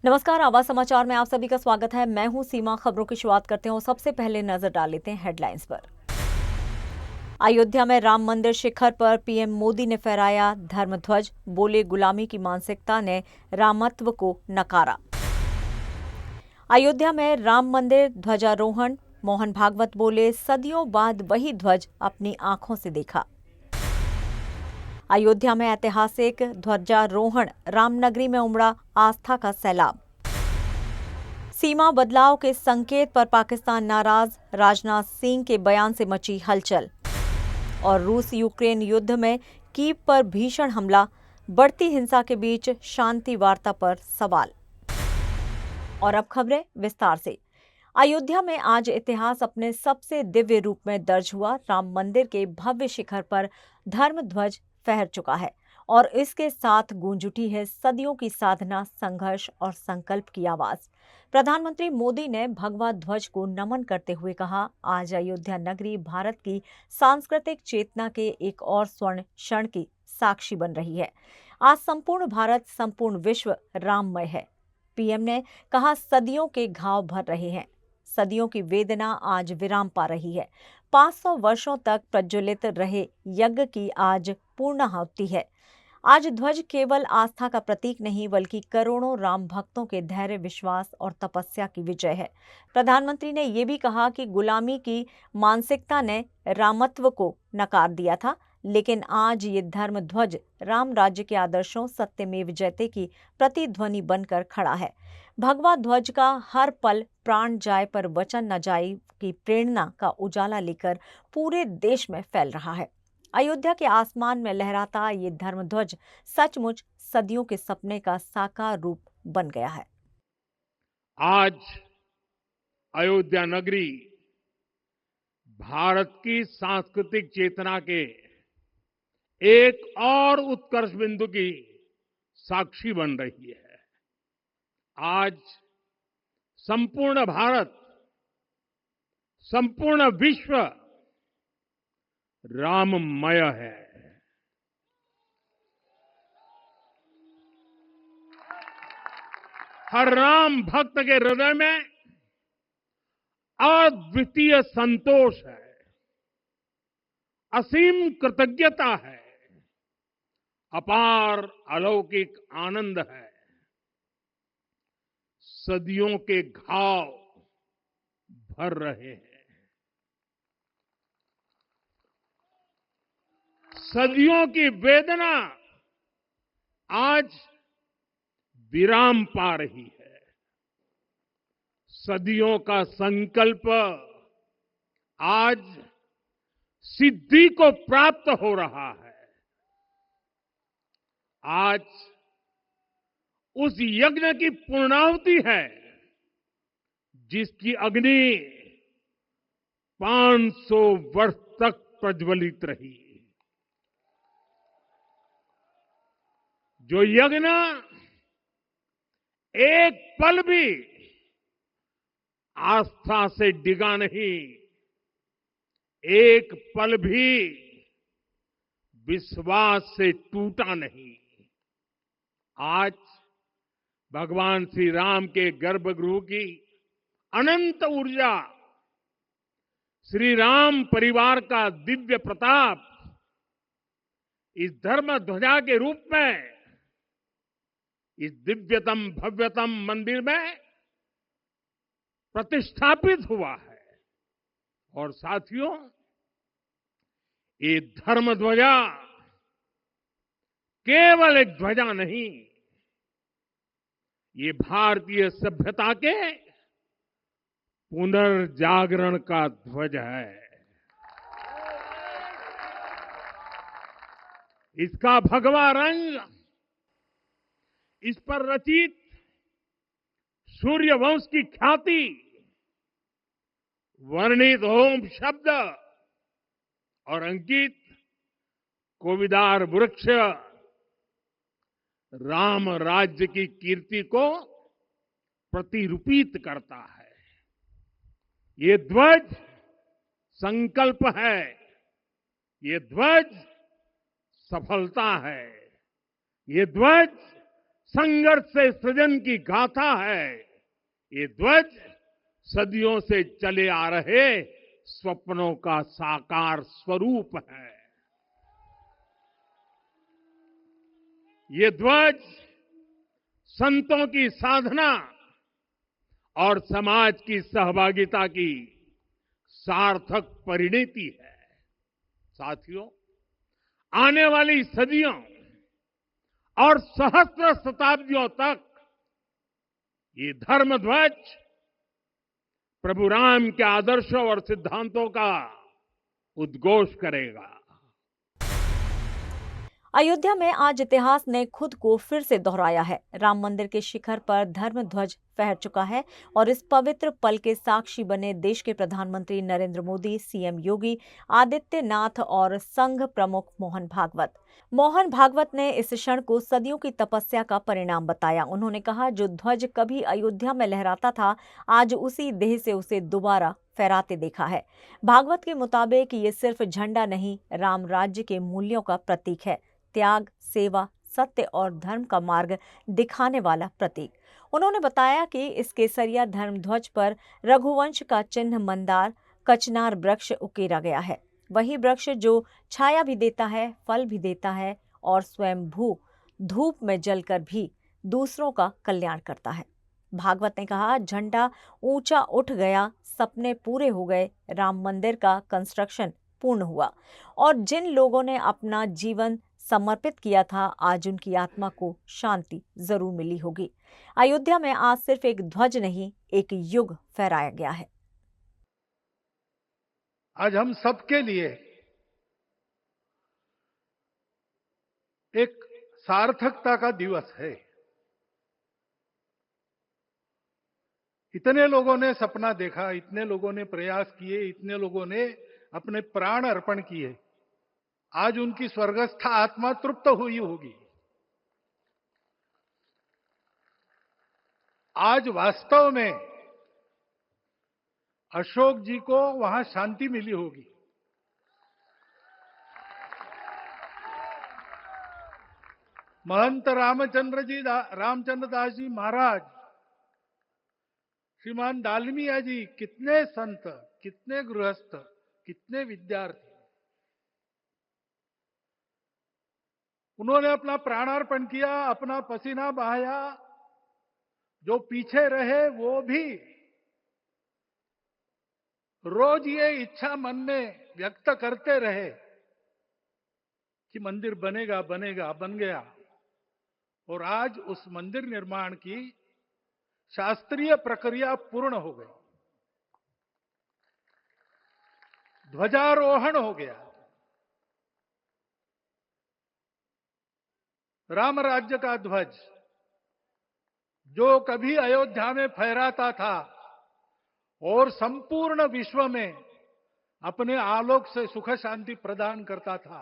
नमस्कार, आवाज समाचार में आप सभी का स्वागत है। मैं हूं सीमा। खबरों की शुरुआत करते हैं और सबसे पहले नजर डाल लेते हैं हेडलाइंस पर। अयोध्या में राम मंदिर शिखर पर पीएम मोदी ने फहराया धर्मध्वज, बोले गुलामी की मानसिकता ने रामत्व को नकारा। अयोध्या में राम मंदिर ध्वजारोहण, मोहन भागवत बोले सदियों बाद वही ध्वज अपनी आंखों से देखा। अयोध्या में ऐतिहासिक ध्वजारोहण, रामनगरी में उमड़ा आस्था का सैलाब। सीमा बदलाव के संकेत पर पाकिस्तान नाराज, राजनाथ सिंह के बयान से मची हलचल। और रूस यूक्रेन युद्ध में कीव पर भीषण हमला, बढ़ती हिंसा के बीच शांति वार्ता पर सवाल। और अब खबरें विस्तार से। अयोध्या में आज इतिहास अपने सबसे दिव्य रूप में दर्ज हुआ। राम मंदिर के भव्य शिखर पर धर्म ध्वज फहर चुका है और इसके साथ गूंज उठी है सदियों की साधना, संघर्ष और संकल्प की आवाज। प्रधानमंत्री मोदी ने भगवा ध्वज को नमन करते हुए कहा, आज अयोध्या नगरी भारत की सांस्कृतिक चेतना के एक और स्वर्ण क्षण की साक्षी बन रही है। आज संपूर्ण भारत, संपूर्ण विश्व राममय है। पीएम ने कहा, सदियों के घाव भर रहे हैं, सदियों की वेदना आज विराम पा रही है। 500 वर्षों तक प्रज्वलित रहे यज्ञ की आज पूर्णाहुति है। आज ध्वज केवल आस्था का प्रतीक नहीं बल्कि करोड़ों राम भक्तों के धैर्य, विश्वास और तपस्या की विजय है। प्रधानमंत्री ने यह भी कहा कि गुलामी की मानसिकता ने रामत्व को नकार दिया था, लेकिन आज ये धर्म ध्वज राम राज्य के आदर्शों, सत्यमेव जयते की प्रतिध्वनि बनकर खड़ा है। भगवा ध्वज का हर पल प्राण जाए पर वचन न जाए की प्रेरणा का उजाला लेकर पूरे देश में फैल रहा है। अयोध्या के आसमान में लहराता ये धर्मध्वज सचमुच सदियों के सपने का साकार रूप बन गया है। आज अयोध्या नगरी भारत की सांस्कृतिक चेतना के एक और उत्कर्ष बिंदु की साक्षी बन रही है। आज संपूर्ण भारत, संपूर्ण विश्व राममय है। हर राम भक्त के हृदय में अद्वितीय संतोष है, असीम कृतज्ञता है, अपार अलौकिक आनंद है। सदियों के घाव भर रहे हैं, सदियों की वेदना आज विराम पा रही है। सदियों का संकल्प आज सिद्धि को प्राप्त हो रहा है। आज उस यज्ञ की पूर्णाहुति है जिसकी अग्नि 500 वर्ष तक प्रज्वलित रही। जो यज्ञ एक पल भी आस्था से डिगा नहीं, एक पल भी विश्वास से टूटा नहीं। आज भगवान श्री राम के गर्भगृह की अनंत ऊर्जा, श्री राम परिवार का दिव्य प्रताप इस धर्म ध्वजा के रूप में इस दिव्यतम भव्यतम मंदिर में प्रतिष्ठापित हुआ है। और साथियों, ये धर्म ध्वजा केवल एक ध्वजा नहीं, ये भारतीय सभ्यता के पुनर्जागरण का ध्वज है। इसका भगवा रंग, इस पर रचित सूर्य वंश की ख्याति, वर्णित ओम शब्द और अंकित कोविदार वृक्ष राम राज्य की कीर्ति को प्रतिरूपित करता है। ये ध्वज संकल्प है, ये ध्वज सफलता है, ये ध्वज संघर्ष से सृजन की गाथा है। ये ध्वज सदियों से चले आ रहे स्वप्नों का साकार स्वरूप है। ये ध्वज संतों की साधना और समाज की सहभागिता की सार्थक परिणति है। साथियों, आने वाली सदियों और सहस्त्र शताब्दियों तक ये धर्म ध्वज प्रभु राम के आदर्शों और सिद्धांतों का उद्घोष करेगा। अयोध्या में आज इतिहास ने खुद को फिर से दोहराया है। राम मंदिर के शिखर पर धर्म ध्वज फहर चुका है और इस पवित्र पल के साक्षी बने देश के प्रधानमंत्री नरेंद्र मोदी, सीएम योगी आदित्यनाथ और संघ प्रमुख मोहन भागवत। मोहन भागवत ने इस क्षण को सदियों की तपस्या का परिणाम बताया। उन्होंने कहा, जो ध्वज कभी अयोध्या में लहराता था, आज उसी देह से उसे दोबारा फहराते देखा है। भागवत के मुताबिक ये सिर्फ झंडा नहीं, राम राज्य के मूल्यों का प्रतीक है, त्याग, सेवा, सत्य और धर्म का मार्ग दिखाने वाला प्रतीक। उन्होंने बताया कि इस केसरिया धर्म ध्वज पर रघुवंश का चिन्ह मंदार कचनार वृक्ष उकेरा गया है। वही वृक्ष जो छाया भी देता है, फल भी देता है और स्वयं भू धूप में जलकर भी दूसरों का कल्याण करता है। भागवत ने कहा, झंडा ऊंचा उठ गया, सपने पूरे हो गए, राम मंदिर का कंस्ट्रक्शन पूर्ण हुआ और जिन लोगों ने अपना जीवन समर्पित किया था, आज उनकी आत्मा को शांति जरूर मिली होगी। अयोध्या में आज सिर्फ एक ध्वज नहीं, एक युग फहराया गया है। आज हम सबके लिए एक सार्थकता का दिवस है। इतने लोगों ने सपना देखा, इतने लोगों ने प्रयास किए, इतने लोगों ने अपने प्राण अर्पण किए। आज उनकी स्वर्गस्थ आत्मा तृप्त हुई होगी। आज वास्तव में अशोक जी को वहां शांति मिली होगी। महंत रामचंद्र दास जी महाराज, श्रीमान डालमिया जी, कितने संत, कितने गृहस्थ, कितने विद्यार्थी, उन्होंने अपना प्राणार्पण किया, अपना पसीना बहाया। जो पीछे रहे वो भी रोज ये इच्छा मन में व्यक्त करते रहे कि मंदिर बनेगा बनेगा, बन गया। और आज उस मंदिर निर्माण की शास्त्रीय प्रक्रिया पूर्ण हो गई, ध्वजारोहण हो गया। राम राज्य का ध्वज जो कभी अयोध्या में फहराता था और संपूर्ण विश्व में अपने आलोक से सुख शांति प्रदान करता था,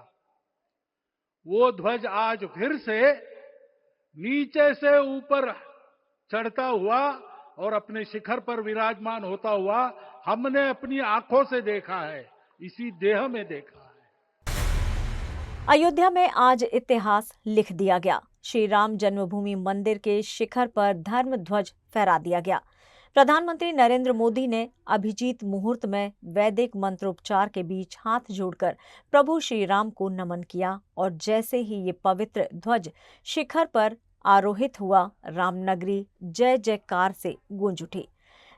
वो ध्वज आज फिर से नीचे से ऊपर चढ़ता हुआ और अपने शिखर पर विराजमान होता हुआ हमने अपनी आंखों से देखा है, इसी देह में देखा है। अयोध्या में आज इतिहास लिख दिया गया। श्री राम जन्मभूमि मंदिर के शिखर पर धर्म ध्वज फहरा दिया गया। प्रधानमंत्री नरेंद्र मोदी ने अभिजीत मुहूर्त में वैदिक मंत्रोपचार के बीच हाथ जोड़कर प्रभु श्री राम को नमन किया और जैसे ही ये पवित्र ध्वज शिखर पर आरोहित हुआ, रामनगरी जय जयकार से गूंज उठी।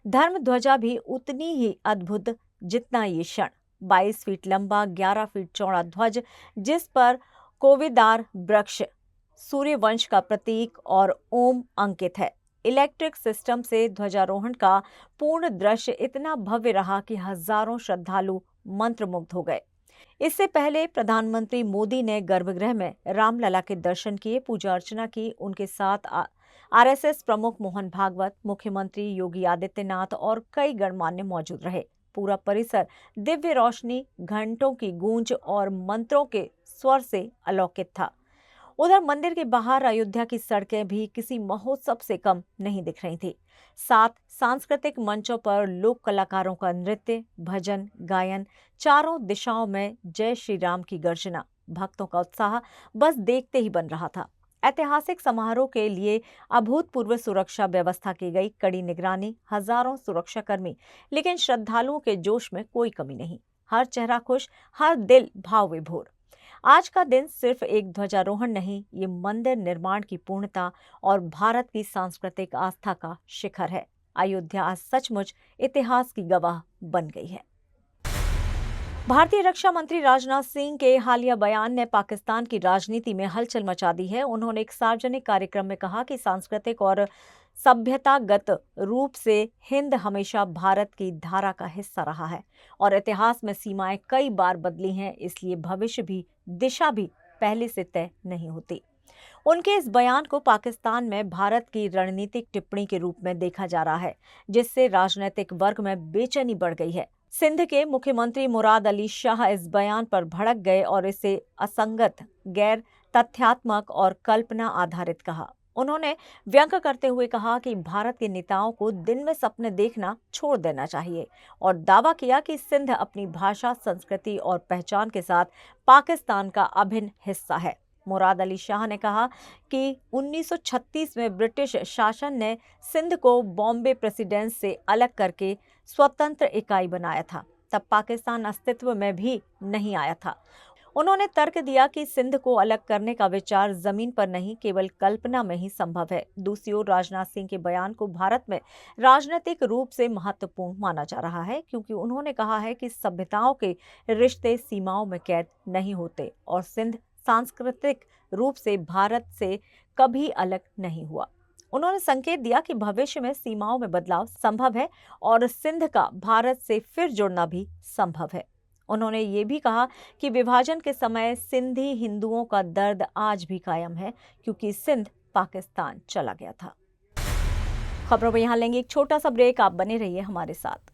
धर्म ध्वजा भी उतनी ही अद्भुत जितना ये क्षण। 22 फीट लंबा, 11 फीट चौड़ा ध्वज, जिस पर कोविदार वृक्ष, सूर्यवंश का प्रतीक और ओम अंकित है। इलेक्ट्रिक सिस्टम से ध्वजारोहण का पूर्ण दृश्य इतना भव्य रहा कि हजारों श्रद्धालु मंत्रमुग्ध हो गए। इससे पहले प्रधानमंत्री मोदी ने गर्भगृह में रामलला के दर्शन किए, पूजा अर्चना की। उनके साथ आरएसएस प्रमुख मोहन भागवत, मुख्यमंत्री योगी आदित्यनाथ और कई गणमान्य मौजूद रहे। पूरा परिसर दिव्य रोशनी, घंटों की गूंज और मंत्रों के स्वर से अलौकित था। उधर मंदिर के बाहर अयोध्या की सड़कें भी किसी महोत्सव से कम नहीं दिख रही थी। 7 सांस्कृतिक मंचों पर लोक कलाकारों का नृत्य, भजन, गायन, चारों दिशाओं में जय श्री राम की गर्जना, भक्तों का उत्साह बस देखते ही बन रहा था। ऐतिहासिक समारोह के लिए अभूतपूर्व सुरक्षा व्यवस्था की गई, कड़ी निगरानी, हजारों सुरक्षाकर्मी, लेकिन श्रद्धालुओं के जोश में कोई कमी नहीं। हर चेहरा खुश, हर दिल भाव विभोर। आज का दिन सिर्फ एक ध्वजारोहण नहीं, ये मंदिर निर्माण की पूर्णता और भारत की सांस्कृतिक आस्था का शिखर है। अयोध्या आज सचमुच इतिहास की गवाह बन गई है। भारतीय रक्षा मंत्री राजनाथ सिंह के हालिया बयान ने पाकिस्तान की राजनीति में हलचल मचा दी है। उन्होंने एक सार्वजनिक कार्यक्रम में कहा कि सांस्कृतिक और सभ्यतागत रूप से हिंद हमेशा भारत की धारा का हिस्सा रहा है और इतिहास में सीमाएं कई बार बदली हैं, इसलिए भविष्य भी दिशा भी पहले से तय नहीं होती। उनके इस बयान को पाकिस्तान में भारत की रणनीतिक टिप्पणी के रूप में देखा जा रहा है, जिससे राजनीतिक वर्ग में बेचैनी बढ़ गई है। सिंध के मुख्यमंत्री मुराद अली शाह इस बयान पर भड़क गए और इसे असंगत, गैर तथ्यात्मक और कल्पना आधारित कहा। उन्होंने व्यंग करते हुए कहा कि भारत के नेताओं को दिन में सपने देखना छोड़ देना चाहिए और दावा किया कि सिंध अपनी भाषा, संस्कृति और पहचान के साथ पाकिस्तान का अभिन्न हिस्सा है। मुराद अली शाह ने कहा कि 1936 में ब्रिटिश शासन ने सिंध को बॉम्बे प्रेसिडेंस से अलग करके स्वतंत्र इकाई बनाया था। तब पाकिस्तान अस्तित्व में भी नहीं आया था। उन्होंने तर्क दिया कि सिंध को अलग करने का विचार जमीन पर नहीं, केवल कल्पना में ही संभव है। दूसरी ओर राजनाथ सिंह के बयान को भारत में राजनीतिक रूप से महत्वपूर्ण माना जा रहा है, क्योंकि उन्होंने कहा है कि सभ्यताओं के रिश्ते सीमाओं में कैद नहीं होते और सिंध सांस्कृतिक रूप से भारत से कभी अलग नहीं हुआ। उन्होंने संकेत दिया कि भविष्य में सीमाओं में बदलाव संभव है और सिंध का भारत से फिर जुड़ना भी संभव है। उन्होंने ये भी कहा कि विभाजन के समय सिंधी हिंदुओं का दर्द आज भी कायम है, क्योंकि सिंध पाकिस्तान चला गया था। खबरों में यहाँ लेंगे एक छोटा सा ब्रेक, आप बने रहिए हमारे साथ।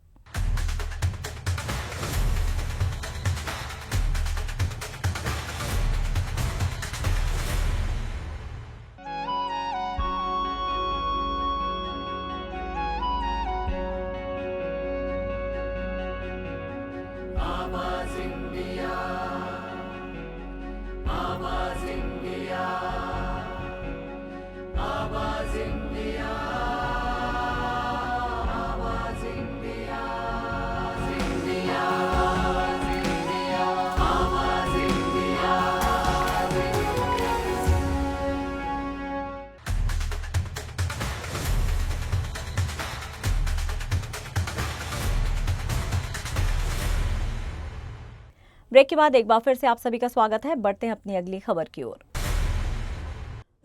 ब्रेक के बाद एक बार फिर से आप सभी का स्वागत है। बढ़ते हैं अपनी अगली खबर की ओर।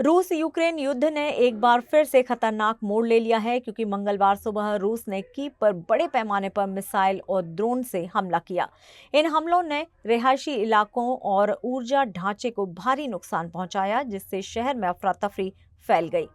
रूस यूक्रेन युद्ध ने एक बार फिर से खतरनाक मोड़ ले लिया है, क्योंकि मंगलवार सुबह रूस ने कीव पर बड़े पैमाने पर मिसाइल और ड्रोन से हमला किया। इन हमलों ने रिहायशी इलाकों और ऊर्जा ढांचे को भारी नुकसान पहुंचाया, जिससे शहर में अफरा तफरी फैल गई।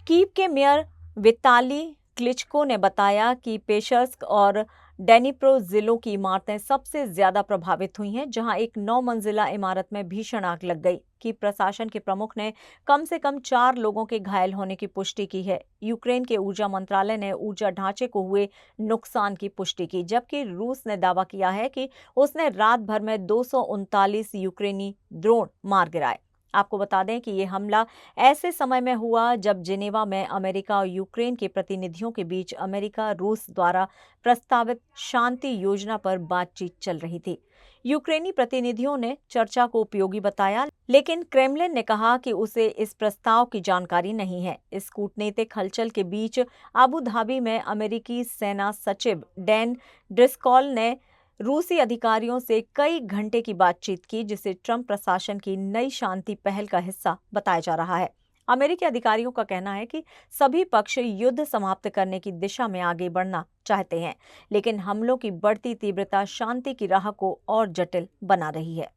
कीव के मेयर विताली क्लिचको ने बताया कि पेशर्स्क और डेनिप्रो जिलों की इमारतें सबसे ज्यादा प्रभावित हुई हैं, जहां एक 9 मंजिला इमारत में भीषण आग लग गई। की प्रशासन के प्रमुख ने कम से कम 4 लोगों के घायल होने की पुष्टि की है। यूक्रेन के ऊर्जा मंत्रालय ने ऊर्जा ढांचे को हुए नुकसान की पुष्टि की, जबकि रूस ने दावा किया है कि उसने रात भर में 239 यूक्रेनी ड्रोन मार गिराए। आपको बता दें कि ये हमला ऐसे समय में हुआ जब जिनेवा में अमेरिका और यूक्रेन के प्रतिनिधियों के बीच अमेरिका रूस द्वारा प्रस्तावित शांति योजना पर बातचीत चल रही थी। यूक्रेनी प्रतिनिधियों ने चर्चा को उपयोगी बताया, लेकिन क्रेमलिन ने कहा कि उसे इस प्रस्ताव की जानकारी नहीं है। इस कूटनीतिक हलचल के बीच अबू धाबी में अमेरिकी सेना सचिव डैन ड्रिस्कॉल ने रूसी अधिकारियों से कई घंटे की बातचीत की, जिसे ट्रंप प्रशासन की नई शांति पहल का हिस्सा बताया जा रहा है। अमेरिकी अधिकारियों का कहना है कि सभी पक्ष युद्ध समाप्त करने की दिशा में आगे बढ़ना चाहते हैं, लेकिन हमलों की बढ़ती तीव्रता शांति की राह को और जटिल बना रही है।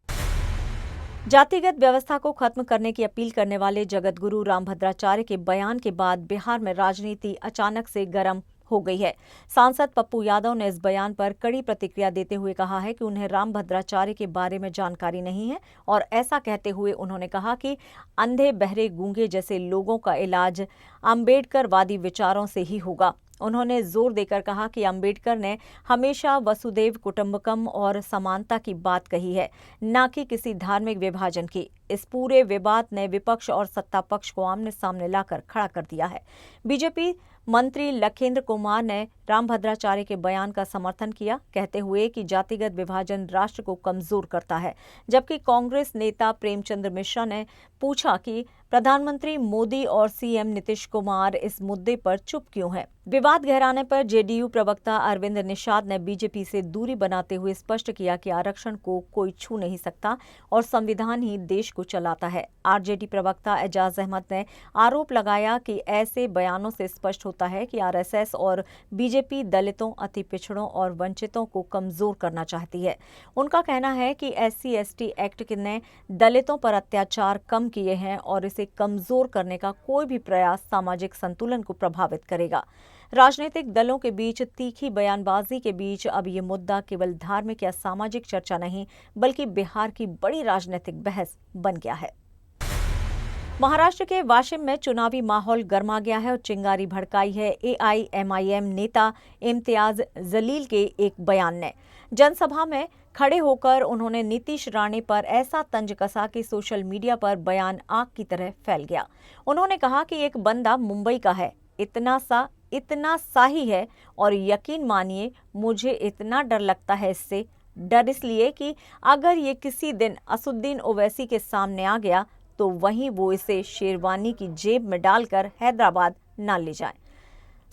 जातिगत व्यवस्था को खत्म करने की अपील करने वाले जगत गुरु रामभद्राचार्य के बयान के बाद बिहार में राजनीति अचानक से गर्म हो गई है। सांसद पप्पू यादव ने इस बयान पर कड़ी प्रतिक्रिया देते हुए कहा है कि उन्हें रामभद्राचार्य के बारे में जानकारी नहीं है, और ऐसा कहते हुए उन्होंने कहा कि अंधे, बहरे, गूंगे जैसे लोगों का इलाज अंबेडकरवादी विचारों से ही होगा। उन्होंने जोर देकर कहा कि अंबेडकर ने हमेशा वसुधैव कुटुंबकम और समानता की बात कही है, न कि किसी धार्मिक विभाजन की। इस पूरे विवाद ने विपक्ष और सत्ता पक्ष को आमने सामने लाकर खड़ा कर दिया है। बीजेपी मंत्री लखेंद्र कुमार ने रामभद्राचार्य के बयान का समर्थन किया, कहते हुए कि जातिगत विभाजन राष्ट्र को कमजोर करता है। जबकि कांग्रेस नेता प्रेमचंद्र मिश्रा ने पूछा कि प्रधानमंत्री मोदी और सीएम नीतीश कुमार इस मुद्दे पर चुप क्यों हैं। विवाद गहराने पर जेडीयू प्रवक्ता अरविंद निषाद ने बीजेपी से दूरी बनाते हुए स्पष्ट किया कि आरक्षण को कोई छू नहीं सकता और संविधान ही देश को चलाता है। आरजेडी प्रवक्ता एजाज अहमद ने आरोप लगाया कि ऐसे बयानों से स्पष्ट होता है कि आरएसएस और बीजेपी दलितों, अति पिछड़ों और वंचितों को कमजोर करना चाहती है। उनका कहना है कि SC/ST एक्ट ने दलितों पर अत्याचार कम किए हैं और इसे कमजोर करने का कोई भी प्रयास सामाजिक संतुलन को प्रभावित करेगा। राजनीतिक दलों के बीच तीखी बयानबाजी के बीच अब ये मुद्दा केवल धार्मिक या सामाजिक चर्चा नहीं, बल्कि बिहार की बड़ी राजनीतिक बहस बन गया है। महाराष्ट्र के वाशिम में चुनावी माहौल गर्मा गया है और चिंगारी भड़काई है AIMIM नेता इम्तियाज जलील के एक बयान ने। जनसभा में खड़े होकर उन्होंने नीतीश राणे पर ऐसा तंज कसा कि सोशल मीडिया पर बयान आग की तरह फैल गया। उन्होंने कहा कि एक बंदा मुंबई का है, इतना सा ही है और यकीन मानिए मुझे इतना डर लगता है इससे। डर इसलिए कि अगर ये किसी दिन असुद्दीन ओवैसी के सामने आ गया तो वहीं वो इसे शेरवानी की जेब में डालकर हैदराबाद न ले जाए।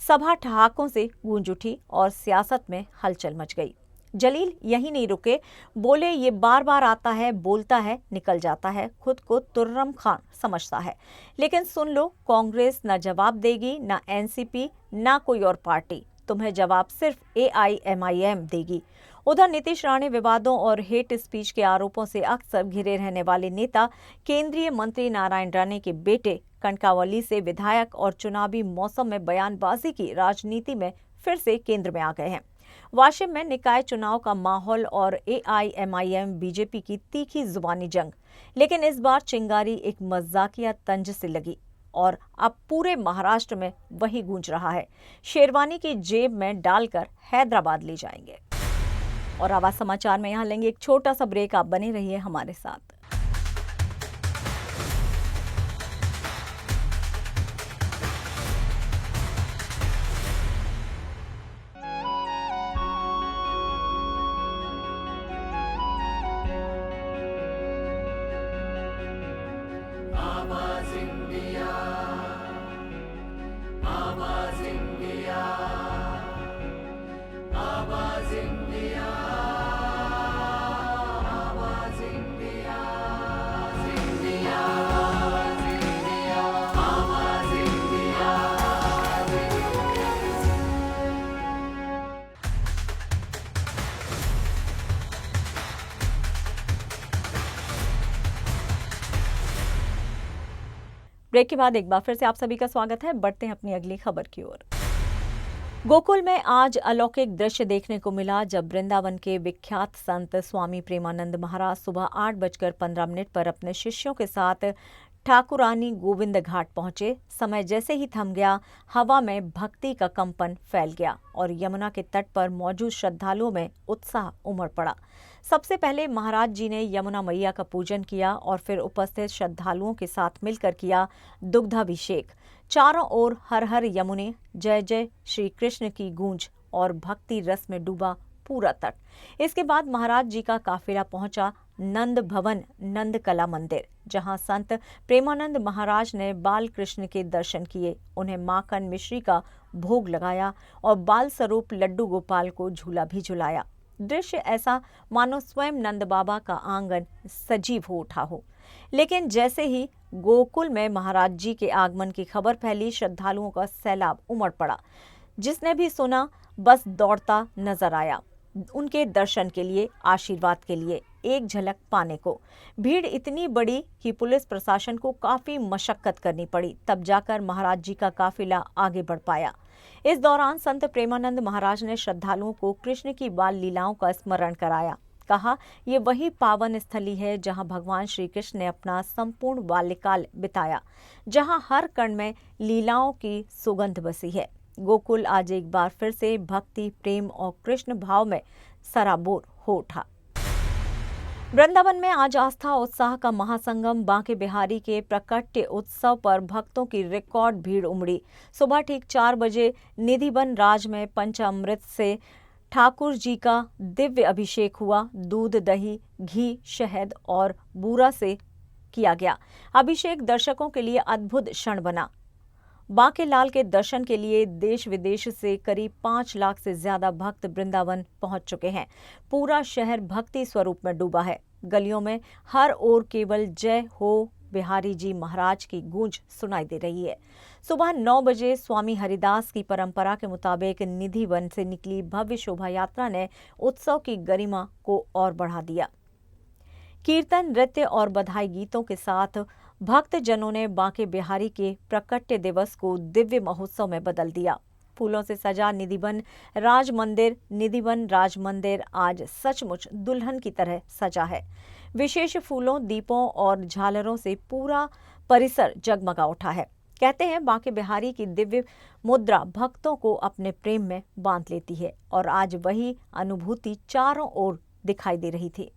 सभा ठहाकों से गूंज उठी और सियासत में हलचल मच गई। जलील यही नहीं रुके, बोले ये बार बार आता है, बोलता है, निकल जाता है, खुद को तुर्रम खान समझता है। लेकिन सुन लो, कांग्रेस न जवाब देगी, न एनसीपी, न कोई और पार्टी। तुम्हें जवाब सिर्फ AIMIM देगी। उधर नीतीश राणे विवादों और हेट स्पीच के आरोपों से अक्सर घिरे रहने वाले नेता केंद्रीय मंत्री नारायण राणे के बेटे कनकावली से विधायक और चुनावी मौसम में बयानबाजी की राजनीति में फिर से केंद्र में आ गए हैं। वाशिम में निकाय चुनाव का माहौल और AIMIM बीजेपी की तीखी जुबानी जंग, लेकिन इस बार चिंगारी एक मजाकिया तंज से लगी और अब पूरे महाराष्ट्र में वही गूंज रहा है। शेरवानी की जेब में डालकर हैदराबाद ले जाएंगे। और आवाज समाचार में यहाँ लेंगे एक छोटा सा ब्रेक। आप बने रहिए हमारे साथ। ब्रेक के बाद एक बार फिर से आप सभी का स्वागत है। बढ़ते हैं अपनी अगली खबर की ओर। गोकुल में आज अलौकिक दृश्य देखने को मिला जब वृंदावन के विख्यात संत स्वामी प्रेमानंद महाराज सुबह 8:15 पर अपने शिष्यों के साथ ठाकुरानी गोविंद घाट पहुंचे। समय जैसे ही थम गया, हवा में भक्ति का कंपन फैल गया और यमुना के तट पर मौजूद श्रद्धालुओं में उत्साह उमड़ पड़ा। सबसे पहले महाराज जी ने यमुना मैया का पूजन किया और फिर उपस्थित श्रद्धालुओं के साथ मिलकर किया दुग्धाभिषेक। चारों ओर हर हर यमुने, जय जय श्री कृष्ण की गूंज और भक्ति रस में डूबा पूरा तट। इसके बाद महाराज जी का काफिला पहुंचा नंद भवन नंद कला मंदिर, जहां संत प्रेमानंद महाराज ने बाल कृष्ण के दर्शन किए, उन्हें माखन मिश्री का भोग लगाया और बाल स्वरूप लड्डू गोपाल को झूला भी झुलाया। दृश्य ऐसा मानो स्वयं नंद बाबा का आंगन सजीव हो उठा हो। लेकिन जैसे ही गोकुल में महाराज जी के आगमन की खबर फैली, श्रद्धालुओं का सैलाब उमड़ पड़ा। जिसने भी सुना बस दौड़ता नजर आया उनके दर्शन के लिए, आशीर्वाद के लिए, एक झलक पाने को। भीड़ इतनी बड़ी कि पुलिस प्रशासन को काफी मशक्कत करनी पड़ी, तब जाकर महाराज जी का काफिला आगे बढ़ पाया। इस दौरान संत प्रेमानंद महाराज ने श्रद्धालुओं को कृष्ण की बाल लीलाओं का स्मरण कराया। कहा, ये वही पावन स्थली है जहां भगवान श्री कृष्ण ने अपना संपूर्ण बाल्यकाल बिताया, जहां हर कण में लीलाओं की सुगंध बसी है। गोकुल आज एक बार फिर से भक्ति, प्रेम और कृष्ण भाव में सराबोर हो उठा। वृंदावन में आज आस्था उत्साह का महासंगम बांके बिहारी के प्राकट्य उत्सव पर भक्तों की रिकॉर्ड भीड़ उमड़ी। सुबह ठीक 4 बजे निधिवन राज में पंचामृत से ठाकुर जी का दिव्य अभिषेक हुआ। दूध, दही, घी, शहद और बूरा से किया गया। अभिषेक दर्शकों के लिए अद्भुत क्षण बना। बांके लाल के दर्शन के लिए देश विदेश से करीब 5 लाख से ज्यादा भक्त वृंदावन पहुंच चुके हैं। पूरा शहर भक्ति स्वरूप में डूबा है। गलियों में हर ओर केवल जय हो बिहारी जी महाराज की गूंज सुनाई दे रही है। सुबह 9 बजे स्वामी हरिदास की परंपरा के मुताबिक निधिवन से निकली भव्य शोभा यात्रा ने उत्सव की गरिमा को और बढ़ा दिया। कीर्तन, नृत्य और बधाई गीतों के साथ भक्तजनों ने बांके बिहारी के प्राकट्य दिवस को दिव्य महोत्सव में बदल दिया। फूलों से सजा निधिवन राज मंदिर आज सचमुच दुल्हन की तरह सजा है। विशेष फूलों, दीपों और झालरों से पूरा परिसर जगमगा उठा है। कहते हैं बांके बिहारी की दिव्य मुद्रा भक्तों को अपने प्रेम में बांध लेती है और आज वही अनुभूति चारों ओर दिखाई दे रही थी।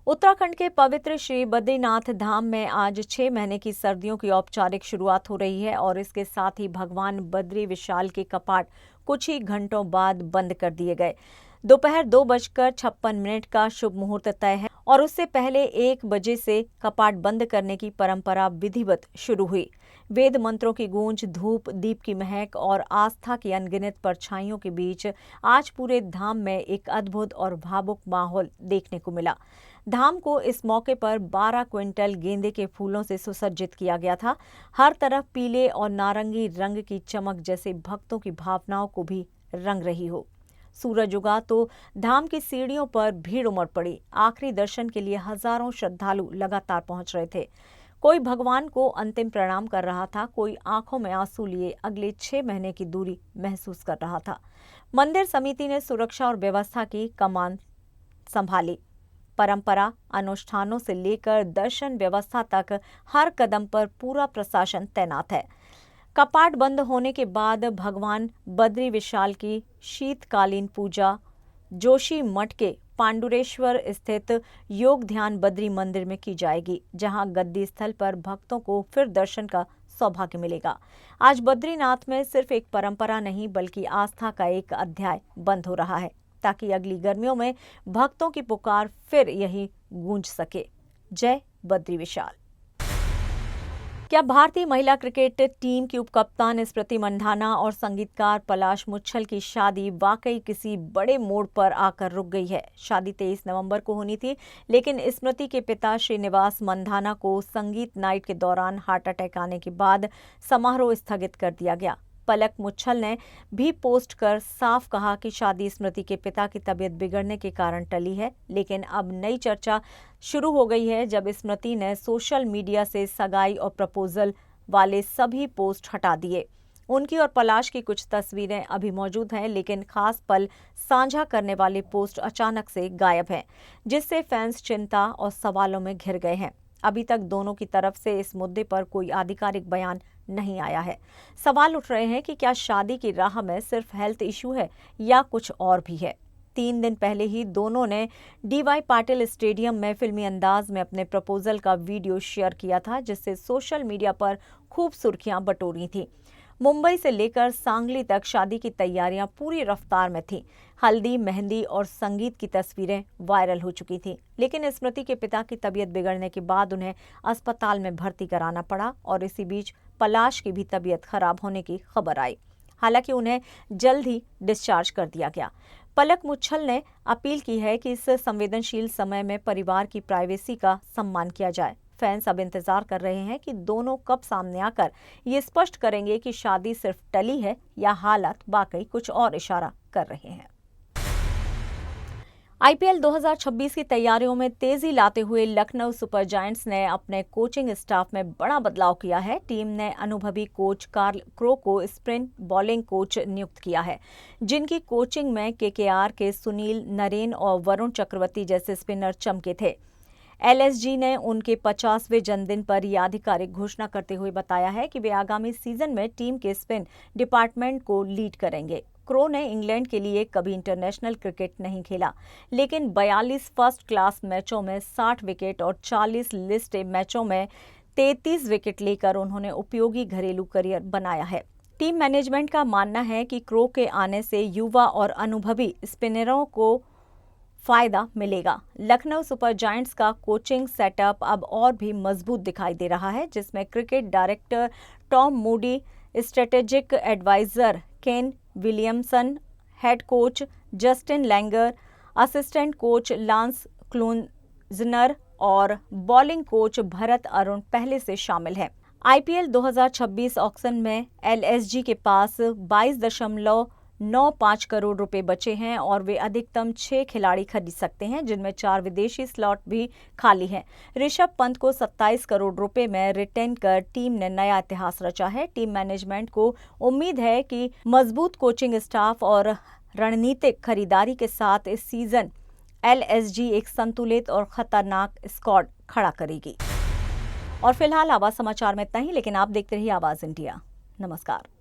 उत्तराखंड के पवित्र श्री बद्रीनाथ धाम में आज 6 महीने की सर्दियों की औपचारिक शुरुआत हो रही है और इसके साथ ही भगवान बद्री विशाल के कपाट कुछ ही घंटों बाद बंद कर दिए गए। दोपहर 2:56 का शुभ मुहूर्त तय है और उससे पहले 1 बजे से कपाट बंद करने की परंपरा विधिवत शुरू हुई। वेद मंत्रों की गूंज, धूप, दीप की महक और आस्था की अनगिनत परछाइयों के बीच आज पूरे धाम में एक अद्भुत और भावुक माहौल देखने को मिला। धाम को इस मौके पर 12 क्विंटल गेंदे के फूलों से सुसज्जित किया गया था। हर तरफ पीले और नारंगी रंग की चमक जैसे भक्तों की भावनाओं को भी रंग रही हो। सूरज उगा तो धाम की सीढ़ियों पर भीड़ उमड़ पड़ी। आखिरी दर्शन के लिए हजारों श्रद्धालु लगातार पहुंच रहे थे। कोई भगवान को अंतिम प्रणाम कर रहा था, कोई आंखों में आंसू लिए अगले 6 महीने की दूरी महसूस कर रहा था। मंदिर समिति ने सुरक्षा और व्यवस्था की कमान संभाली। परंपरा, अनुष्ठानों से लेकर दर्शन व्यवस्था तक हर कदम पर पूरा प्रशासन तैनात है। कपाट बंद होने के बाद भगवान बद्री विशाल की शीतकालीन पूजा जोशी मठ के पांडुरेश्वर स्थित योग ध्यान बद्री मंदिर में की जाएगी, जहां गद्दी स्थल पर भक्तों को फिर दर्शन का सौभाग्य मिलेगा। आज बद्रीनाथ में सिर्फ एक परंपरा नहीं बल्कि आस्था का एक अध्याय बंद हो रहा है, ताकि अगली गर्मियों में भक्तों की पुकार फिर यही गूंज सके। जय बद्री विशाल। क्या भारतीय महिला क्रिकेट टीम की उपकप्तान स्मृति मंधाना और संगीतकार पलाश मुच्छल की शादी वाकई किसी बड़े मोड़ पर आकर रुक गई है। शादी 23 नवंबर को होनी थी, लेकिन स्मृति के पिता श्रीनिवास मंधाना को संगीत नाइट के दौरान हार्ट अटैक आने के बाद समारोह स्थगित कर दिया गया। पलक मुच्छल ने भी पोस्ट कर साफ कहा कि शादी स्मृति के पिता की तबीयत बिगड़ने के कारण टली है, लेकिन अब नई चर्चा शुरू हो गई है जब स्मृति ने सोशल मीडिया से सगाई और प्रपोजल वाले सभी पोस्ट हटा दिए। उनकी और पलाश की कुछ तस्वीरें अभी मौजूद हैं, लेकिन खास पल साझा करने वाले पोस्ट अचानक से गायब हैं, जिससे फैंस चिंता और सवालों में घिर गए हैं। अभी तक दोनों की तरफ से इस मुद्दे पर कोई आधिकारिक बयान नहीं आया है। सवाल उठ रहे हैं कि क्या शादी की राह में सिर्फ हेल्थ इशू है या कुछ और भी है। 3 दिन पहले ही दोनों ने DY पाटिल स्टेडियम में फिल्मी अंदाज में अपने प्रपोजल का वीडियो शेयर किया था, जिससे सोशल मीडिया पर खूब सुर्खियां बटोरी थी। मुंबई से लेकर सांगली तक शादी की तैयारियां पूरी रफ्तार में थी। हल्दी, मेहंदी और संगीत की तस्वीरें वायरल हो चुकी थी, लेकिन स्मृति के पिता की तबीयत बिगड़ने के बाद उन्हें अस्पताल में भर्ती कराना पड़ा और इसी बीच पलाश की भी तबीयत खराब होने की खबर आई। हालांकि उन्हें जल्द ही डिस्चार्ज कर दिया गया। पलक मुच्छल ने अपील की है कि इस संवेदनशील समय में परिवार की प्राइवेसी का सम्मान किया जाए। फैंस अब इंतजार कर रहे हैं कि दोनों कब सामने आकर ये स्पष्ट करेंगे कि शादी सिर्फ टली है या हालात वाकई कुछ और इशारा कर रहे हैं। IPL 2026 की तैयारियों में तेजी लाते हुए लखनऊ सुपर जायंट्स ने अपने कोचिंग स्टाफ में बड़ा बदलाव किया है। टीम ने अनुभवी कोच कार्ल क्रो को स्पिन बॉलिंग कोच नियुक्त किया है, जिनकी कोचिंग में KKR के सुनील नरेन और वरुण चक्रवर्ती जैसे स्पिनर चमके थे। एलएसजी ने उनके 50वें जन्मदिन पर यह आधिकारिक घोषणा करते हुए बताया है कि वे आगामी सीजन में टीम के स्पिन डिपार्टमेंट को लीड करेंगे। क्रो ने इंग्लैंड के लिए कभी इंटरनेशनल क्रिकेट नहीं खेला, लेकिन 42 फर्स्ट क्लास मैचों में 60 विकेट और 40 लिस्ट ए मैचों में 33 विकेट लेकर उन्होंने उपयोगी घरेलू करियर बनाया है। टीम मैनेजमेंट का मानना है कि क्रो के आने से युवा और अनुभवी स्पिनरों को फायदा मिलेगा। लखनऊ सुपर जायंट्स का कोचिंग सेटअप अब और भी मजबूत दिखाई दे रहा है, जिसमें cricket director Tom Moody, strategic adviser Ken Williamson, head coach Justin Langer, assistant coach Lance Klusener और बॉलिंग कोच भरत अरुण पहले से शामिल हैं। आईपीएल 2026 ऑक्शन में एलएसजी के पास 22.95 करोड़ रुपए बचे हैं और वे अधिकतम 6 खिलाड़ी खरीद सकते हैं, जिनमें 4 विदेशी स्लॉट भी खाली हैं। ऋषभ पंत को 27 करोड़ रुपए में रिटेन कर टीम ने नया इतिहास रचा है। टीम मैनेजमेंट को उम्मीद है कि मजबूत कोचिंग स्टाफ और रणनीतिक खरीदारी के साथ इस सीजन एलएसजी एक संतुलित और खतरनाक स्क्वाड खड़ा करेगी। और फिलहाल आवाज समाचार में इतना ही, लेकिन आप देखते रहिए आवाज इंडिया। नमस्कार।